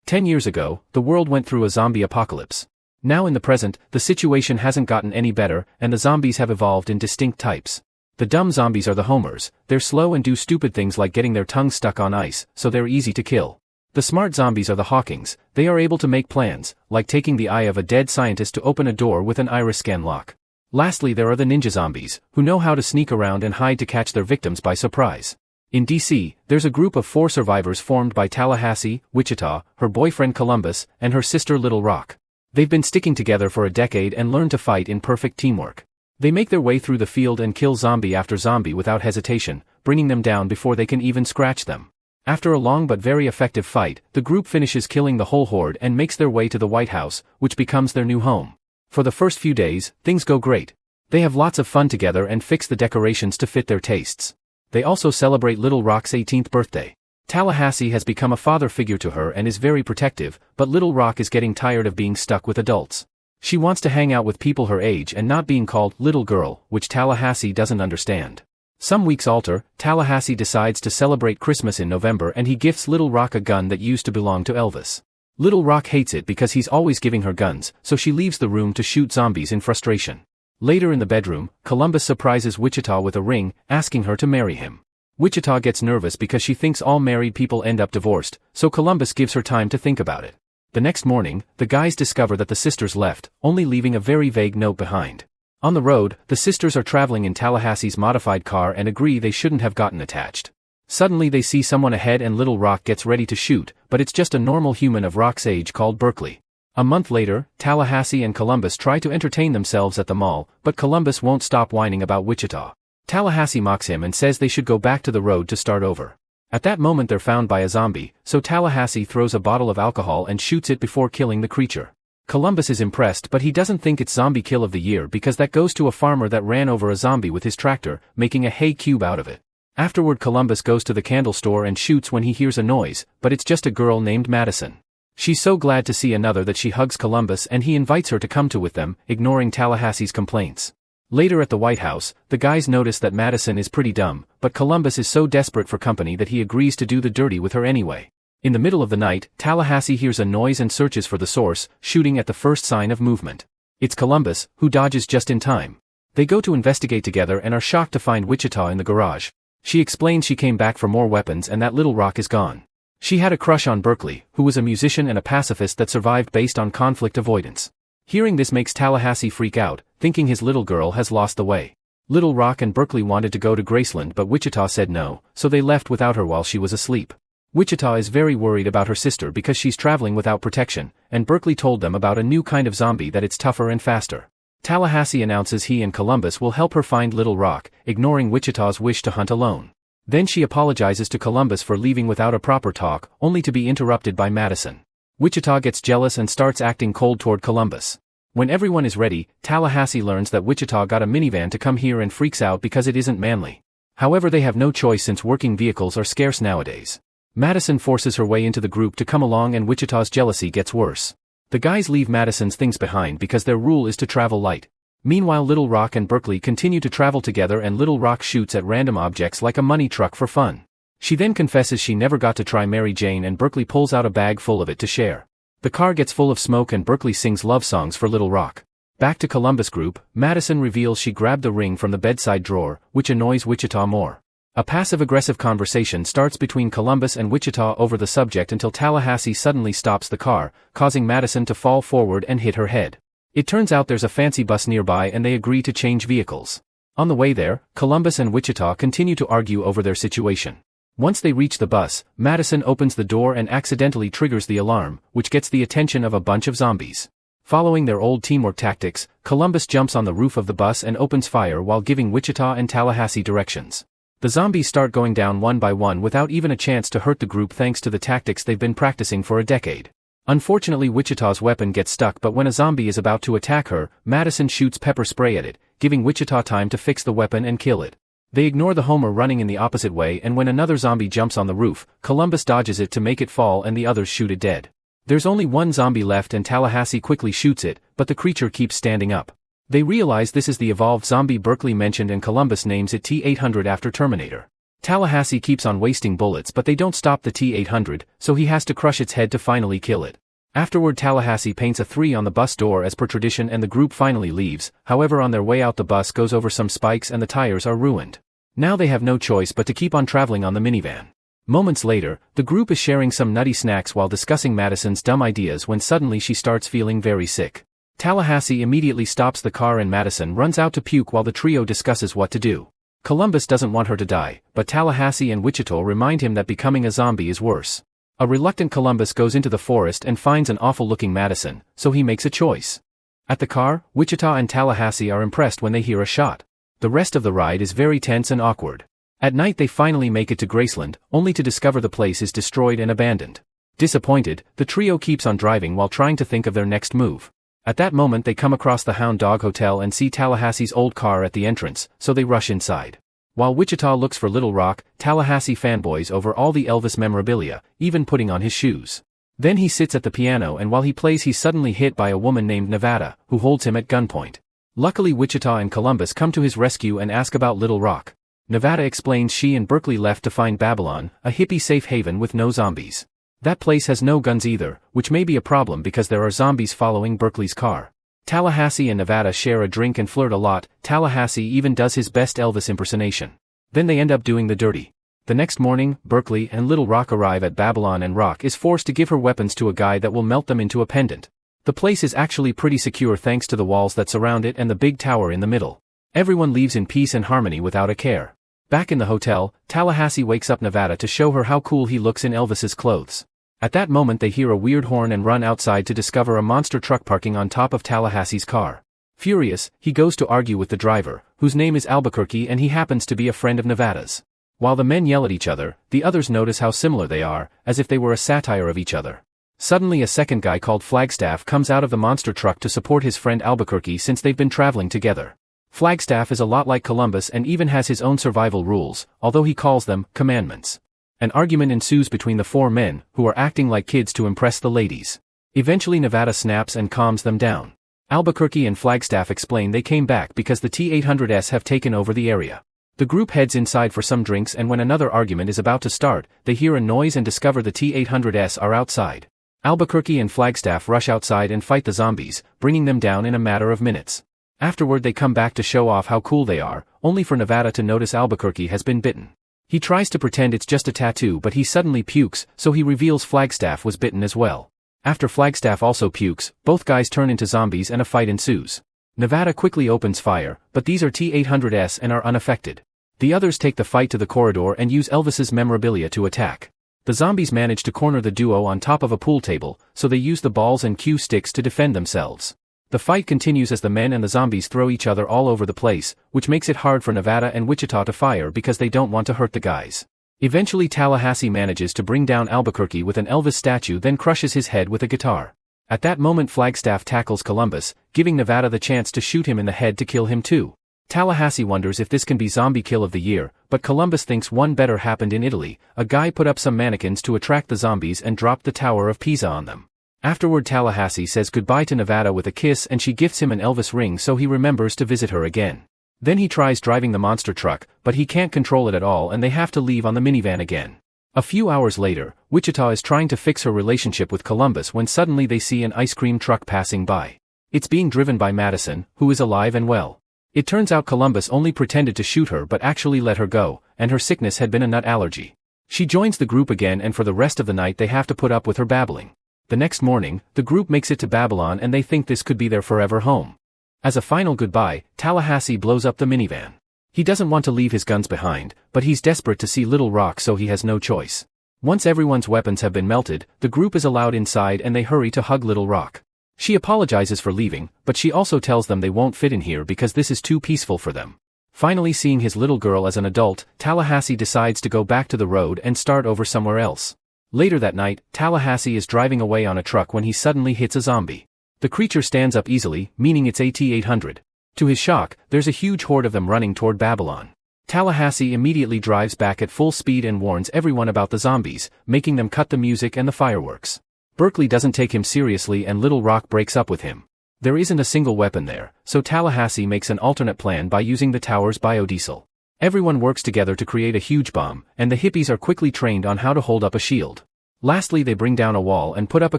10 years ago, the world went through a zombie apocalypse. Now in the present, the situation hasn't gotten any better, and the zombies have evolved in distinct types. The dumb zombies are the homers. They're slow and do stupid things like getting their tongues stuck on ice, so they're easy to kill. The smart zombies are the Hawkings. They are able to make plans, like taking the eye of a dead scientist to open a door with an iris scan lock. Lastly, there are the ninja zombies, who know how to sneak around and hide to catch their victims by surprise. In DC, there's a group of 4 survivors formed by Tallahassee, Wichita, her boyfriend Columbus, and her sister Little Rock. They've been sticking together for a decade and learned to fight in perfect teamwork. They make their way through the field and kill zombie after zombie without hesitation, bringing them down before they can even scratch them. After a long but very effective fight, the group finishes killing the whole horde and makes their way to the White House, which becomes their new home. For the first few days, things go great. They have lots of fun together and fix the decorations to fit their tastes. They also celebrate Little Rock's 18th birthday. Tallahassee has become a father figure to her and is very protective, but Little Rock is getting tired of being stuck with adults. She wants to hang out with people her age and not being called little girl, which Tallahassee doesn't understand. Some weeks alter, Tallahassee decides to celebrate Christmas in November and he gifts Little Rock a gun that used to belong to Elvis. Little Rock hates it because he's always giving her guns, so she leaves the room to shoot zombies in frustration. Later in the bedroom, Columbus surprises Wichita with a ring, asking her to marry him. Wichita gets nervous because she thinks all married people end up divorced, so Columbus gives her time to think about it. The next morning, the guys discover that the sisters left, only leaving a very vague note behind. On the road, the sisters are traveling in Tallahassee's modified car and agree they shouldn't have gotten attached. Suddenly they see someone ahead and Little Rock gets ready to shoot, but it's just a normal human of Rock's age called Berkeley. A month later, Tallahassee and Columbus try to entertain themselves at the mall, but Columbus won't stop whining about Wichita. Tallahassee mocks him and says they should go back to the road to start over. At that moment they're found by a zombie, so Tallahassee throws a bottle of alcohol and shoots it before killing the creature. Columbus is impressed but he doesn't think it's zombie kill of the year because that goes to a farmer that ran over a zombie with his tractor, making a hay cube out of it. Afterward Columbus goes to the candle store and shoots when he hears a noise, but it's just a girl named Madison. She's so glad to see another that she hugs Columbus and he invites her to come to with them, ignoring Tallahassee's complaints. Later at the White House, the guys notice that Madison is pretty dumb, but Columbus is so desperate for company that he agrees to do the dirty with her anyway. In the middle of the night, Tallahassee hears a noise and searches for the source, shooting at the first sign of movement. It's Columbus, who dodges just in time. They go to investigate together and are shocked to find Wichita in the garage. She explains she came back for more weapons and that Little Rock is gone. She had a crush on Berkeley, who was a musician and a pacifist that survived based on conflict avoidance. Hearing this makes Tallahassee freak out, thinking his little girl has lost the way. Little Rock and Berkeley wanted to go to Graceland but Wichita said no, so they left without her while she was asleep. Wichita is very worried about her sister because she's traveling without protection, and Berkeley told them about a new kind of zombie that it's tougher and faster. Tallahassee announces he and Columbus will help her find Little Rock, ignoring Wichita's wish to hunt alone. Then she apologizes to Columbus for leaving without a proper talk, only to be interrupted by Madison. Wichita gets jealous and starts acting cold toward Columbus. When everyone is ready, Tallahassee learns that Wichita got a minivan to come here and freaks out because it isn't manly. However, they have no choice since working vehicles are scarce nowadays. Madison forces her way into the group to come along and Wichita's jealousy gets worse. The guys leave Madison's things behind because their rule is to travel light. Meanwhile Little Rock and Berkeley continue to travel together and Little Rock shoots at random objects like a money truck for fun. She then confesses she never got to try Mary Jane and Berkeley pulls out a bag full of it to share. The car gets full of smoke and Berkeley sings love songs for Little Rock. Back to Columbus group, Madison reveals she grabbed the ring from the bedside drawer, which annoys Wichita more. A passive-aggressive conversation starts between Columbus and Wichita over the subject until Tallahassee suddenly stops the car, causing Madison to fall forward and hit her head. It turns out there's a fancy bus nearby and they agree to change vehicles. On the way there, Columbus and Wichita continue to argue over their situation. Once they reach the bus, Madison opens the door and accidentally triggers the alarm, which gets the attention of a bunch of zombies. Following their old teamwork tactics, Columbus jumps on the roof of the bus and opens fire while giving Wichita and Tallahassee directions. The zombies start going down one by one without even a chance to hurt the group thanks to the tactics they've been practicing for a decade. Unfortunately Wichita's weapon gets stuck but when a zombie is about to attack her, Madison shoots pepper spray at it, giving Wichita time to fix the weapon and kill it. They ignore the homer running in the opposite way and when another zombie jumps on the roof, Columbus dodges it to make it fall and the others shoot it dead. There's only one zombie left and Tallahassee quickly shoots it, but the creature keeps standing up. They realize this is the evolved zombie Berkeley mentioned and Columbus names it T-800 after Terminator. Tallahassee keeps on wasting bullets but they don't stop the T-800, so he has to crush its head to finally kill it. Afterward Tallahassee paints a 3 on the bus door as per tradition and the group finally leaves, however on their way out the bus goes over some spikes and the tires are ruined. Now they have no choice but to keep on traveling on the minivan. Moments later, the group is sharing some nutty snacks while discussing Madison's dumb ideas when suddenly she starts feeling very sick. Tallahassee immediately stops the car and Madison runs out to puke while the trio discusses what to do. Columbus doesn't want her to die, but Tallahassee and Wichita remind him that becoming a zombie is worse. A reluctant Columbus goes into the forest and finds an awful-looking Madison, so he makes a choice. At the car, Wichita and Tallahassee are impressed when they hear a shot. The rest of the ride is very tense and awkward. At night they finally make it to Graceland, only to discover the place is destroyed and abandoned. Disappointed, the trio keeps on driving while trying to think of their next move. At that moment they come across the Hound Dog Hotel and see Tallahassee's old car at the entrance, so they rush inside. While Wichita looks for Little Rock, Tallahassee fanboys over all the Elvis memorabilia, even putting on his shoes. Then he sits at the piano and while he plays he's suddenly hit by a woman named Nevada, who holds him at gunpoint. Luckily Wichita and Columbus come to his rescue and ask about Little Rock. Nevada explains she and Berkeley left to find Babylon, a hippie safe haven with no zombies. That place has no guns either, which may be a problem because there are zombies following Berkeley's car. Tallahassee and Nevada share a drink and flirt a lot. Tallahassee even does his best Elvis impersonation. Then they end up doing the dirty. The next morning, Berkeley and Little Rock arrive at Babylon and Rock is forced to give her weapons to a guy that will melt them into a pendant. The place is actually pretty secure thanks to the walls that surround it and the big tower in the middle. Everyone leaves in peace and harmony without a care. Back in the hotel, Tallahassee wakes up Nevada to show her how cool he looks in Elvis's clothes. At that moment they hear a weird horn and run outside to discover a monster truck parking on top of Tallahassee's car. Furious, he goes to argue with the driver, whose name is Albuquerque and he happens to be a friend of Nevada's. While the men yell at each other, the others notice how similar they are, as if they were a satire of each other. Suddenly a second guy called Flagstaff comes out of the monster truck to support his friend Albuquerque since they've been traveling together. Flagstaff is a lot like Columbus and even has his own survival rules, although he calls them commandments. An argument ensues between the 4 men, who are acting like kids to impress the ladies. Eventually Nevada snaps and calms them down. Albuquerque and Flagstaff explain they came back because the T-800s have taken over the area. The group heads inside for some drinks and when another argument is about to start, they hear a noise and discover the T-800s are outside. Albuquerque and Flagstaff rush outside and fight the zombies, bringing them down in a matter of minutes. Afterward they come back to show off how cool they are, only for Nevada to notice Albuquerque has been bitten. He tries to pretend it's just a tattoo but he suddenly pukes, so he reveals Flagstaff was bitten as well. After Flagstaff also pukes, both guys turn into zombies and a fight ensues. Nevada quickly opens fire, but these are T-800s and are unaffected. The others take the fight to the corridor and use Elvis's memorabilia to attack. The zombies manage to corner the duo on top of a pool table, so they use the balls and cue sticks to defend themselves. The fight continues as the men and the zombies throw each other all over the place, which makes it hard for Nevada and Wichita to fire because they don't want to hurt the guys. Eventually Tallahassee manages to bring down Albuquerque with an Elvis statue then crushes his head with a guitar. At that moment Flagstaff tackles Columbus, giving Nevada the chance to shoot him in the head to kill him too. Tallahassee wonders if this can be zombie kill of the year, but Columbus thinks one better happened in Italy. A guy put up some mannequins to attract the zombies and dropped the Tower of Pisa on them. Afterward Tallahassee says goodbye to Nevada with a kiss and she gifts him an Elvis ring so he remembers to visit her again. Then he tries driving the monster truck, but he can't control it at all and they have to leave on the minivan again. A few hours later, Wichita is trying to fix her relationship with Columbus when suddenly they see an ice cream truck passing by. It's being driven by Madison, who is alive and well. It turns out Columbus only pretended to shoot her but actually let her go, and her sickness had been a nut allergy. She joins the group again and for the rest of the night they have to put up with her babbling. The next morning, the group makes it to Babylon and they think this could be their forever home. As a final goodbye, Tallahassee blows up the minivan. He doesn't want to leave his guns behind, but he's desperate to see Little Rock so he has no choice. Once everyone's weapons have been melted, the group is allowed inside and they hurry to hug Little Rock. She apologizes for leaving, but she also tells them they won't fit in here because this is too peaceful for them. Finally seeing his little girl as an adult, Tallahassee decides to go back to the road and start over somewhere else. Later that night, Tallahassee is driving away on a truck when he suddenly hits a zombie. The creature stands up easily, meaning it's a T-800. To his shock, there's a huge horde of them running toward Babylon. Tallahassee immediately drives back at full speed and warns everyone about the zombies, making them cut the music and the fireworks. Berkeley doesn't take him seriously and Little Rock breaks up with him. There isn't a single weapon there, so Tallahassee makes an alternate plan by using the tower's biodiesel. Everyone works together to create a huge bomb, and the hippies are quickly trained on how to hold up a shield. Lastly, they bring down a wall and put up a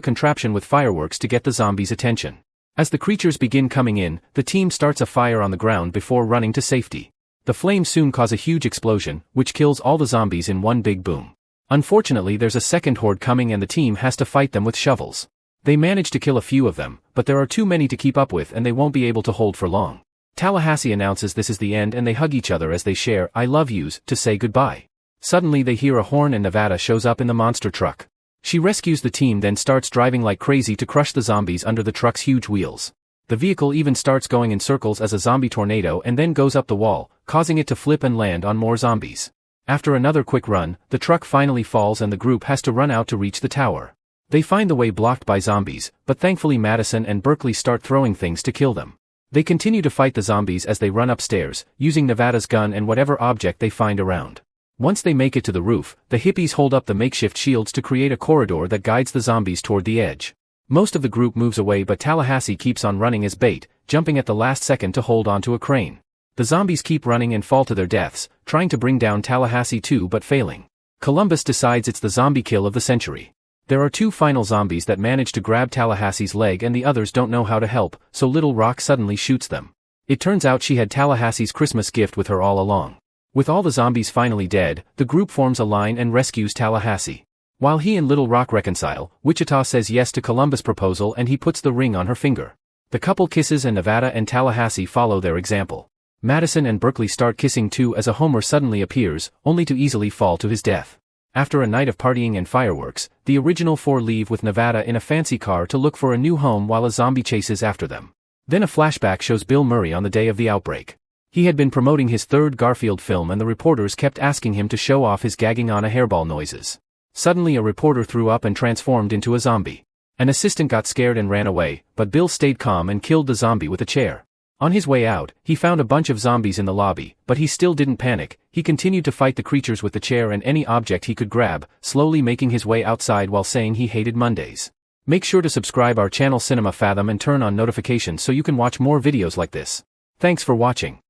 contraption with fireworks to get the zombies' attention. As the creatures begin coming in, the team starts a fire on the ground before running to safety. The flames soon cause a huge explosion, which kills all the zombies in one big boom. Unfortunately, there's a second horde coming and the team has to fight them with shovels. They manage to kill a few of them, but there are too many to keep up with and they won't be able to hold for long. Tallahassee announces this is the end and they hug each other as they share "I love yous" to say goodbye. Suddenly they hear a horn and Nevada shows up in the monster truck. She rescues the team, then starts driving like crazy to crush the zombies under the truck's huge wheels. The vehicle even starts going in circles as a zombie tornado and then goes up the wall, causing it to flip and land on more zombies. After another quick run, the truck finally falls and the group has to run out to reach the tower. They find the way blocked by zombies, but thankfully Madison and Berkeley start throwing things to kill them. They continue to fight the zombies as they run upstairs, using Nevada's gun and whatever object they find around. Once they make it to the roof, the hippies hold up the makeshift shields to create a corridor that guides the zombies toward the edge. Most of the group moves away, but Tallahassee keeps on running as bait, jumping at the last second to hold onto a crane. The zombies keep running and fall to their deaths, trying to bring down Tallahassee too but failing. Columbus decides it's the zombie kill of the century. There are two final zombies that manage to grab Tallahassee's leg and the others don't know how to help, so Little Rock suddenly shoots them. It turns out she had Tallahassee's Christmas gift with her all along. With all the zombies finally dead, the group forms a line and rescues Tallahassee. While he and Little Rock reconcile, Wichita says yes to Columbus' proposal and he puts the ring on her finger. The couple kisses and Nevada and Tallahassee follow their example. Madison and Berkeley start kissing too as a Homer suddenly appears, only to easily fall to his death. After a night of partying and fireworks, the original four leave with Nevada in a fancy car to look for a new home while a zombie chases after them. Then a flashback shows Bill Murray on the day of the outbreak. He had been promoting his third Garfield film and the reporters kept asking him to show off his gagging on a hairball noises. Suddenly a reporter threw up and transformed into a zombie. An assistant got scared and ran away, but Bill stayed calm and killed the zombie with a chair. On his way out, he found a bunch of zombies in the lobby, but he still didn't panic. He continued to fight the creatures with the chair and any object he could grab, slowly making his way outside while saying he hated Mondays. Make sure to subscribe our channel Cinema-Fathom and turn on notifications so you can watch more videos like this. Thanks for watching.